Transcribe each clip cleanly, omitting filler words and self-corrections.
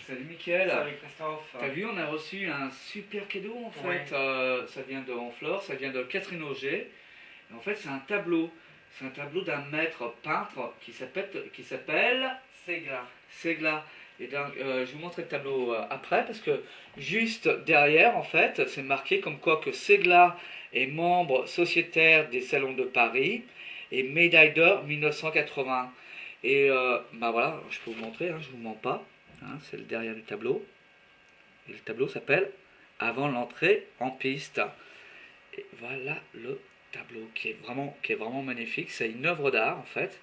Salut Mickaël. Salut Christophe. T'as vu, on a reçu un super cadeau en fait. Ouais. Ça vient de Honfleur, ça vient de Catherine Auger. Et en fait, c'est un tableau. C'est un tableau d'un maître peintre qui s'appelle Segla. Segla. Et donc, je vais vous montrer le tableau après parce que juste derrière, en fait, c'est marqué comme quoi que Segla est membre sociétaire des Salons de Paris et médaille d'or 1980. Et bah voilà, je peux vous montrer, hein, je vous mens pas. Hein, c'est le derrière du tableau. Et le tableau s'appelle Avant l'entrée en piste. Et voilà le tableau qui est vraiment magnifique. C'est une œuvre d'art en fait,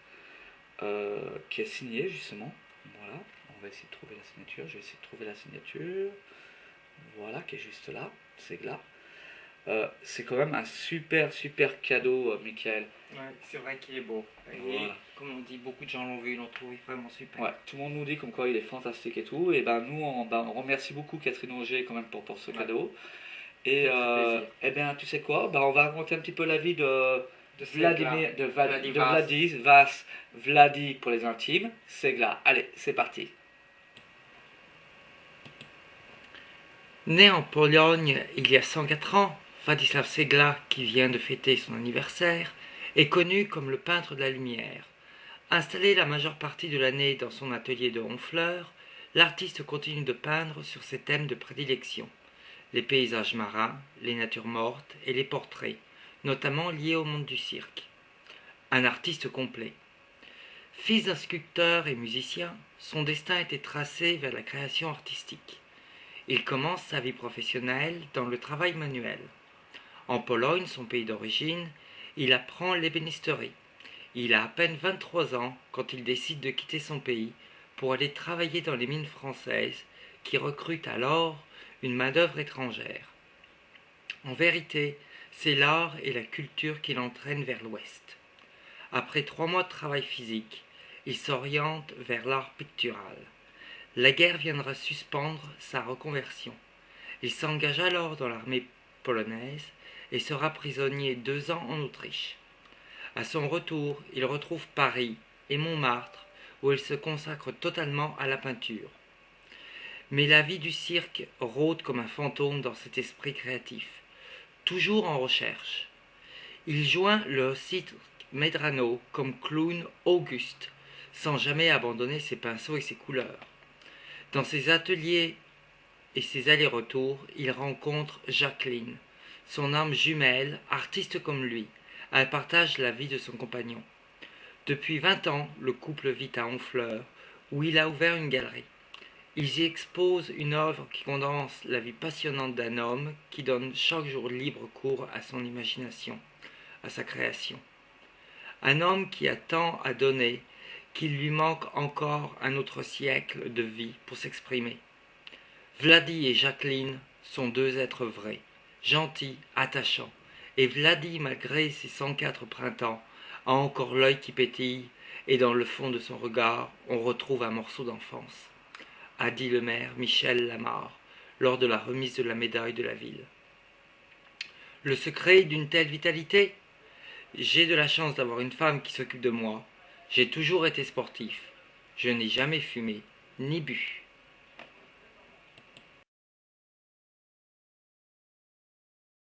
qui est signée justement. Voilà, on va essayer de trouver la signature. Je vais essayer de trouver la signature. Voilà, qui est juste là. C'est là. C'est quand même un super cadeau, Michael. Ouais, c'est vrai qu'il est beau. Et Voilà. comme on dit, beaucoup de gens l'ont vu, l'ont trouvé vraiment super. Ouais, tout le monde nous dit comme quoi il est fantastique et tout. Et ben nous, on remercie beaucoup Catherine Auger quand même pour ce cadeau. Et Ça fait plaisir. eh bien, tu sais quoi? Ben, on va raconter un petit peu la vie de De Segla. Vladimir, Vladi de Vas. Vladis, Vas, Vladi pour les intimes, Segla. Allez, c'est parti. Né en Pologne il y a 104 ans, Władysław Segla, qui vient de fêter son anniversaire, est connu comme le peintre de la lumière. Installé la majeure partie de l'année dans son atelier de Honfleur, l'artiste continue de peindre sur ses thèmes de prédilection: les paysages marins, les natures mortes et les portraits, notamment liés au monde du cirque. Un artiste complet. Fils d'un sculpteur et musicien, son destin était tracé vers la création artistique. Il commence sa vie professionnelle dans le travail manuel. En Pologne, son pays d'origine, il apprend l'ébénisterie. Il a à peine 23 ans quand il décide de quitter son pays pour aller travailler dans les mines françaises qui recrutent alors une main-d'œuvre étrangère. En vérité, c'est l'art et la culture qui l'entraînent vers l'Ouest. Après 3 mois de travail physique, il s'oriente vers l'art pictural. La guerre viendra suspendre sa reconversion. Il s'engage alors dans l'armée polonaise et sera prisonnier 2 ans en Autriche. À son retour, il retrouve Paris et Montmartre, où il se consacre totalement à la peinture. Mais la vie du cirque rôde comme un fantôme dans cet esprit créatif, toujours en recherche. Il joint le cirque Medrano comme clown auguste, sans jamais abandonner ses pinceaux et ses couleurs. Dans ses ateliers et ses allers-retours, il rencontre Jacqueline, son âme jumelle, artiste comme lui. Elle partage la vie de son compagnon. Depuis 20 ans, le couple vit à Honfleur, où il a ouvert une galerie. Ils y exposent une œuvre qui condense la vie passionnante d'un homme qui donne chaque jour libre cours à son imagination, à sa création. Un homme qui a tant à donner qu'il lui manque encore un autre siècle de vie pour s'exprimer. Vladi et Jacqueline sont 2 êtres vrais, gentils, attachants. Et Vladi, malgré ses 104 printemps, a encore l'œil qui pétille, et dans le fond de son regard, on retrouve un morceau d'enfance, a dit le maire Michel Lamarre lors de la remise de la médaille de la ville. Le secret d'une telle vitalité? J'ai de la chance d'avoir une femme qui s'occupe de moi. J'ai toujours été sportif. Je n'ai jamais fumé, ni bu.